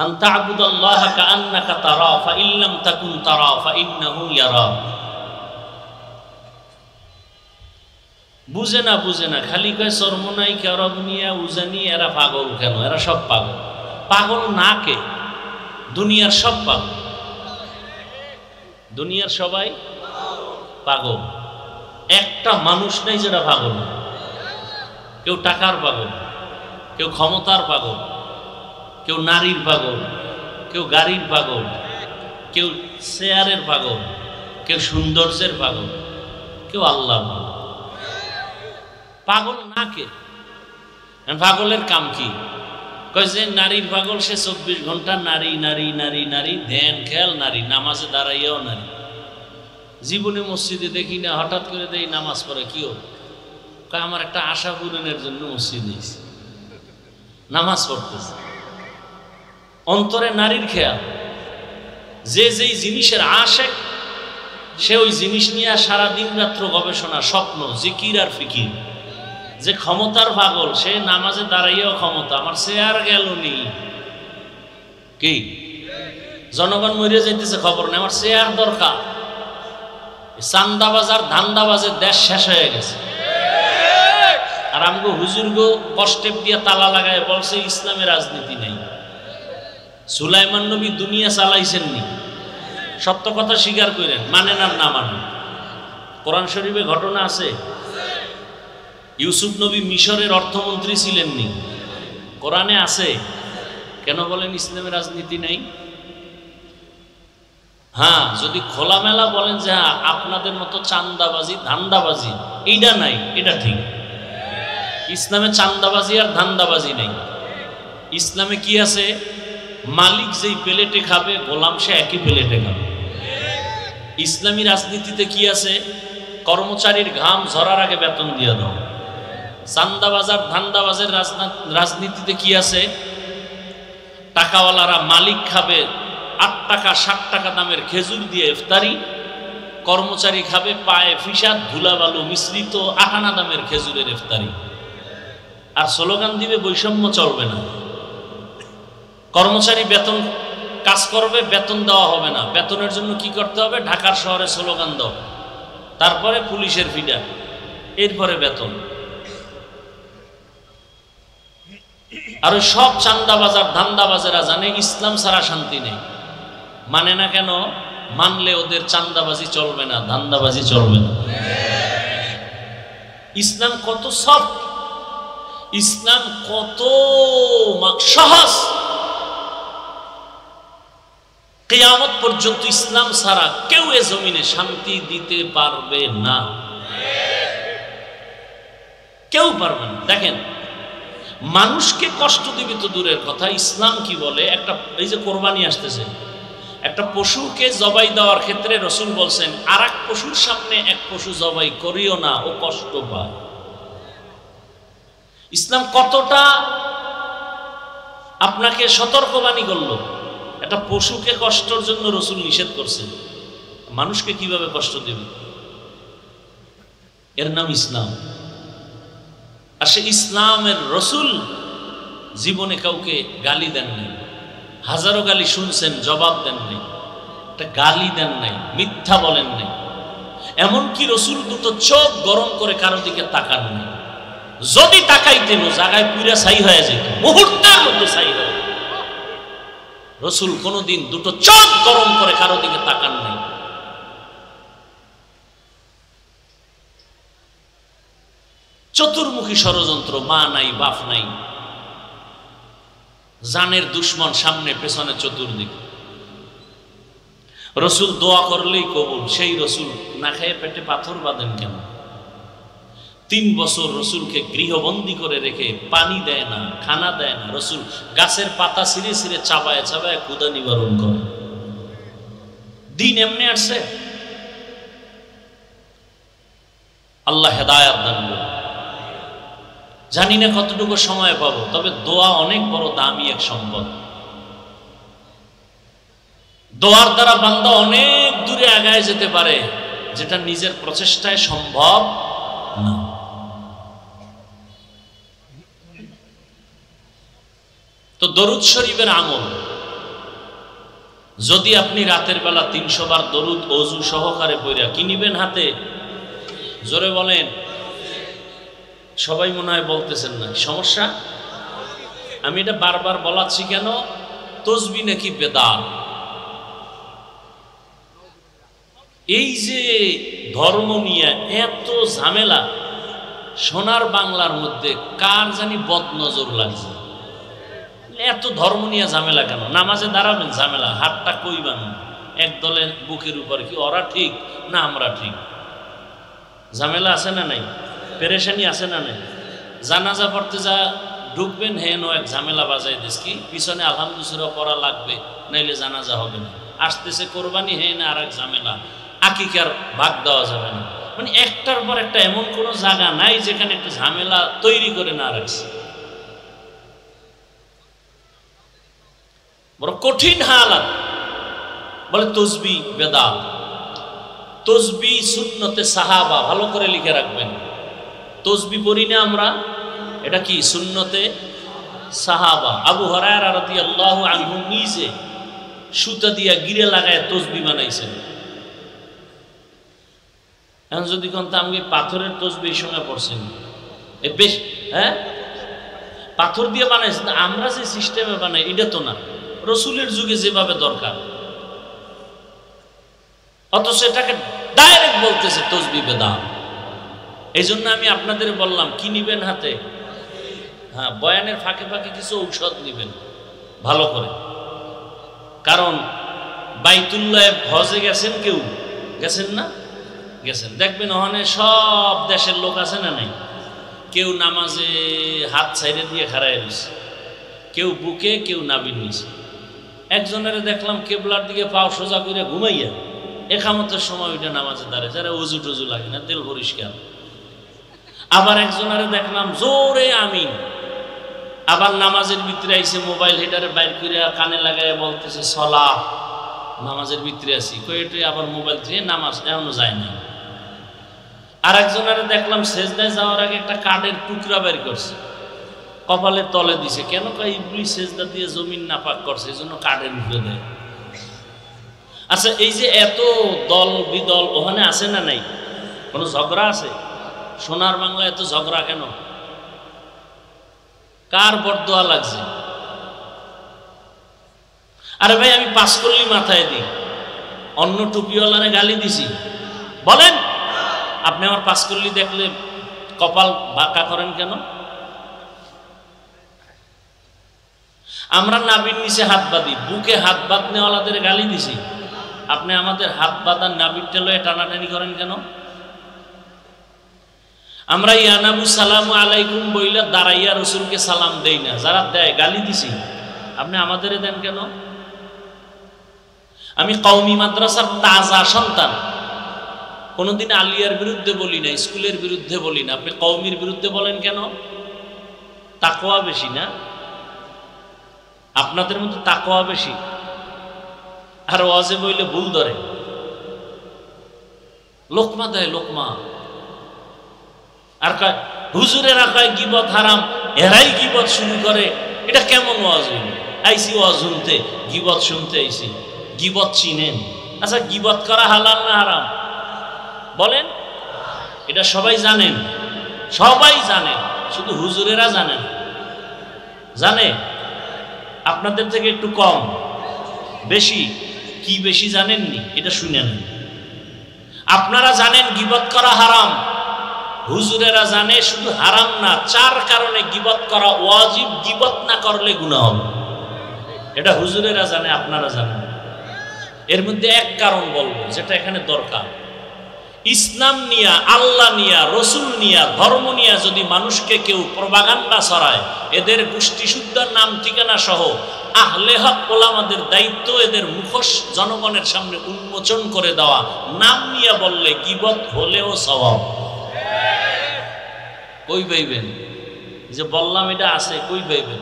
আন তা'বুদাল্লাহা কাআন্নাকা তারা ফা ইন লাম তাকুন তারা ফা ইন্নাহু ইয়ারা। বুঝে না খালি কয় চরমনাই কেরবনিয়া উজানি এরা পাগল কেন, এরা সব পাগল। পাগল না কে? দুনিয়ার সব পাগল, দুনিয়ার সবাই পাগল। একটা মানুষ নেই যেটা পাগল। কেউ টাকার পাগল, কেউ ক্ষমতার পাগল, কেউ নারীর পাগল, কেউ গাড়ির পাগল, কেউ চেয়ারের পাগল, কেউ সৌন্দর্যের পাগল, কেউ আল্লাহর পাগল। পাগল না কে? পাগলের কাম কি? কয় যে নারীর পাগল, সে 24 ঘন্টা নারী নারী নারী নারী, ধ্যান খেয়াল নারী, নামাজে দাঁড়াইয়াও নারী। জীবনে মসজিদে দেখি না, হঠাৎ করে দেই নামাজ পড়ে, কি হোক? কয় আমার একটা আশা পূরণের জন্য মসজিদে এসেছি, নামাজ পড়তেছে। অন্তরে নারীর খেয়াল। যে যেই জিনিসের আশেক, সে ওই জিনিস নিয়ে সারা দিন রাত্র গবেষণা, স্বপ্ন, জিকির আর ফিকির। যে ক্ষমতার পাগল, সে নামাজে দাঁড়াইয়াও ক্ষমতা, আমার চেয়ার গেল নি। কি জনগণ মরে যাইতেছে খবর নেই, আমার চেয়ার দরকার। চান্দাবাজার ধান্দাবাজের দেশ শেষ হয়ে গেছে। আর আমগো হুজুরগো কষ্টেপ দিয়ে তালা লাগায় বলছে ইসলামের রাজনীতি নেই। সুলাইমান নবী দুনিয়া চালাইছেননি, সত্য কথা স্বীকার করেন, মানেন আর না মানেন। কোরআন শরীফে ঘটনা আছে। ইউসুফ নবী মিশরের অর্থমন্ত্রী ছিলেননি, কোরআনে আছে। কেন বলেন ইসলামের রাজনীতি নেই? হ্যাঁ, যদি খোলামেলা বলেন যে হ্যাঁ আপনাদের মতো চান্দাবাজি ধান্দাবাজি এইটা নাই, এটা ঠিক। ইসলামে চান্দাবাজি আর ধান্দাবাজি নেই। ইসলামে কি আছে? মালিক যেই প্লেটে খাবে, গোলাম সে একই প্লেটে খাবে। ইসলামী রাজনীতিতে কি আছে? কর্মচারীর ঘাম ঝরার আগে বেতন দিয়ে দাও। চান্দাবাজার ধান্দাবাজের রাজনীতিতে কি আছে? টাকাওয়ালারা মালিক খাবে 8 টাকা 60 টাকা দামের খেজুর দিয়ে ইফতারি, কর্মচারী খাবে পায়ে ফিসাদ ধুলাবালু মিশ্রিত 8 আনা দামের খেজুরের ইফতারি। আর স্লোগান দিবে বৈষম্য চলবে না। কর্মচারী বেতন কাজ করবে, বেতন দেওয়া হবে না। বেতনের জন্য কি করতে হবে? ঢাকার শহরে স্লোগান দাও, তারপরে পুলিশের ফিডা, এরপরে বেতন। আর ওই সব চান্দাবাজার ধান্দাবাজেরা জানে ইসলাম ছাড়া শান্তি নেই। মানে না কেন? মানলে ওদের চান্দাবাজি চলবে না, ধান্দাবাজি চলবে না। ইসলাম কত সফট, ইসলাম কত সহজ। কিয়ামত পর্যন্ত ইসলাম ছাড়া কেউ এ জমিনে শান্তি দিতে পারবে না, কেউ পারবে না। দেখেন, মানুষকে কষ্ট দিবে তো দূরের কথা, ইসলাম কি বলে? একটা এই যে কোরবানি আসতেছে, একটা পশুকে জবাই দেওয়ার ক্ষেত্রে রসুল বলছেন আর এক পশুর সামনে এক পশু জবাই করিও না, ও কষ্ট পায়। ইসলাম কতটা আপনাকে সতর্কবাণী করলো। একটা পশুকে কষ্টের জন্য রসুল নিষেধ করছেন, মানুষকে কিভাবে কষ্ট দেবে? এর নাম ইসলাম। আর সে ইসলামের রসুল জীবনে কাউকে গালি দেন নাই। হাজারো গালি শুনছেন, জবাব দেন নাই, একটা গালি দেন নাই, মিথ্যা বলেন নাই। এমনকি রসুল দুটো চোখ গরম করে কারো দিকে তাকান নাই। যদি তাকাইতেন জায়গায় পুরা ছাই হয়ে যেত, মুহূর্তের মধ্যে ছাই হয়ে। রসুল কোনদিন দুটো চোখ গরম করে কারো দিকে তাকান নাই। চতুর্মুখী ষড়যন্ত্র, মা নাই বাপ নাই, জানের দুশ্মন সামনে পেছনে চতুর্দিকে। রসুল দোয়া করলেই কবুল। সেই রসুল না খেয়ে পেটে পাথর বাঁধেন কেন? 3 বছর রসুলকে গৃহবন্দী করে রেখে পানি দেয় না, খানা দেয় না। রসুল গাছের পাতা ছিঁড়ে ছিঁড়ে চাবায় চাবায় ক্ষুধা নিবারণ করে। দিন এমনি আসছে। আল্লাহ হেদায়াত দান করুন। জানি না কতটুকু সময় পাবো, তবে দোয়া অনেক বড় দামি এক সম্পদ। দোয়ার দ্বারা বান্দা অনেক দূরে আগায় যেতে পারে, যেটা নিজের প্রচেষ্টায় সম্ভব না। তো দরুদ শরীফের আমল যদি আপনি রাতের বেলা 300 বার দরুদ ওযু সহকারে পড়া কি নিবেন হাতে? জোরে বলেন। সবাই মনে হয় বলতেছেন না, সমস্যা? আমি এটা বারবার বলাচ্ছি কেন? তসবিহ নাকি বেদাত। এই যে ধর্ম নিয়ে এত ঝামেলা, সোনার বাংলার মধ্যে কার জানি বদনজর লাগছে। এত ধর্ম নিয়ে ঝামেলা কেন? নামাজে দাঁড়াবেন ঝামেলা, হাতটা কই বানুন এক দলের বুকের উপর, কি ওরা ঠিক না আমরা ঠিক? ঝামেলা আছে না নাই? পেরেশানি আছে না নাই? জানাজা পড়তে যা ঢুকবেন হেন এক ঝামেলা বাজাই দিস, কি পিছনে আলহামদুলিল্লাহ পড়া লাগবে, নাইলে জানাজা হবে না। আসতেছে কোরবানি হেন আর এক ঝামেলা, আকিকার ভাগ দেওয়া যাবে না। মানে একটার পর একটা এমন কোনো জায়গা নাই যেখানে একটা ঝামেলা তৈরি করে না রাখছে। বড় কঠিন হালাত। বলে তসবিহ বেদাত। তসবিহ সুন্নতে সাহাবা, ভালো করে লিখে রাখবেন। তসবিহ পড়ি না আমরা, এটা কি সুন্নতে সাহাবা। আবু হুরায়রা রাদিয়াল্লাহু আনহু নিজে সুতা দিয়া গিরে লাগায় তসবিহ বানাইছেন। এখন যদি কোন আমি পাথরের তসবিহ সঙ্গে পড়ছেন বেশ, হ্যাঁ পাথর দিয়ে বানাইছেন, আমরা যে সিস্টেমে বানাই এটা তো না, রসুলের যুগে যেভাবে দরকার, অথচ এটাকে ডাইরেক্ট বলতেছে তসবিহ বেদাত। এই জন্য আমি আপনাদের বললাম কি নিবেন হাতে? হ্যাঁ, বয়ানের ফাঁকে ফাঁকে কিছু ঔষধ নিবেন ভালো করে। কারণ বাইতুল্লাহ হজে গেছেন, কেউ গেছেন না? গেছেন, দেখবেন ওখানে সব দেশের লোক আছে না নাই? কেউ নামাজে হাত ছাইড়ে দিয়ে খাড়ায় রয়েছে, কেউ বুকে, কেউ নাবির নিচে। একজনের দেখলাম কেবলার দিকে পাও সোজা করে ঘুমাইয়া একামতের সময় ওইটা নামাজে দাঁড়ায়, যারা উজু টুজু লাগে না, তেল পরিষ্কার। আবার একজনের দেখলাম জোরে আমিন, আবার নামাজের ভিতরে আইসে মোবাইল হেটারে বাইর করে কানে লাগায় বলতেছে সলাহ, নামাজের ভিতরে আছি কয়েটে, আবার মোবাইল দিয়ে নামাজ এখনো যায় না। আর একজনের দেখলাম সেজদায় যাওয়ার আগে একটা কাঠের টুকরা বের করছে, কপালের তলে দিছে। কেন? কয় ইবলিস সেজদা দিয়ে জমিন নাপাক করছে, এই জন্য কাঠের উপরে দেয়। আচ্ছা, এই যে এত দল বিদল ওখানে আছে না নাই? কোনো ঝগড়া আছে? সোনার বাংলা এত ঝগড়া কেন? কার বরদোয়া লাগছে? আরে ভাই, আমি পাস করলি মাথায় দিই, অন্য টুপিওয়ালারে গালি দিছি? বলেন, আপনি আমার পাস করলি দেখলে কপাল বাঁকা করেন কেন? আমরা নাবির নিচে হাত বাঁধি, বুকে হাত বাঁধনেওয়ালাদের গালি দিছি, আপনি আমাদের হাত বাঁধার নাবিরটা লয়ে টানাটানি করেন কেন? আমরা ইয়ানাবু সালামু আলাইকুম বইলা দাঁড়াইয়া রসুলকে সালাম দেই না, যারা দেয় গালি দিছি, আপনি আমাদের দেন কেন? আমি কওমি মাদ্রাসার তাজা সন্তান, কোনোদিন আলিয়ার বিরুদ্ধে বলি না, স্কুলের বিরুদ্ধে বলি না, আপনি কওমির বিরুদ্ধে বলেন কেন? তাকওয়া বেশি না? আপনাদের মতো তাকওয়া বেশি, আর ওয়াজে বইলে ভুল ধরে, লোকমা দেয় লোকমা। আর কয় হুজুরেরা কয় গিবত হারাম, এরাই গিবত শুরু করে। এটা কেমন ওয়াজ হইল? আইসি ওয়াজ শুনতে, গিবত শুনতে আইসি। গিবত চিনেন? আচ্ছা, গিবত করা হালাল না হারাম বলেন? এটা সবাই জানেন, সবাই জানেন, শুধু হুজুরেরা জানেন। জানে আপনাদের থেকে একটু কম, বেশি কি বেশি জানেননি? এটা শুনে নেন। আপনারা জানেন গিবত করা হারাম, হুজুরেরা জানে শুধু হারাম না, 4 কারণে গিবত করা ওয়াজিব, গিবত না করলে গুনাহ হবে। এটা হুজুরেরা জানে, আপনারা জানেন। এর মধ্যে এক কারণ বলবো যেটা এখানে দরকার। ইসলাম নিয়া, আল্লাহ নিয়া, রসুল নিয়া, ধর্ম নিয়া যদি মানুষকে কেউ প্রপাগান্ডা ছড়ায়, এদের গোষ্ঠী শুদ্ধার নাম ঠিকানা সহ আহলে হক ওলামাদের দায়িত্ব এদের মুখোশ জনগণের সামনে উন্মোচন করে দেওয়া। নাম নিয়ে বললে গিবত হলেও সওয়াব। কই পাইবেন? যে বললাম এটা আছে, কই পাইবেন?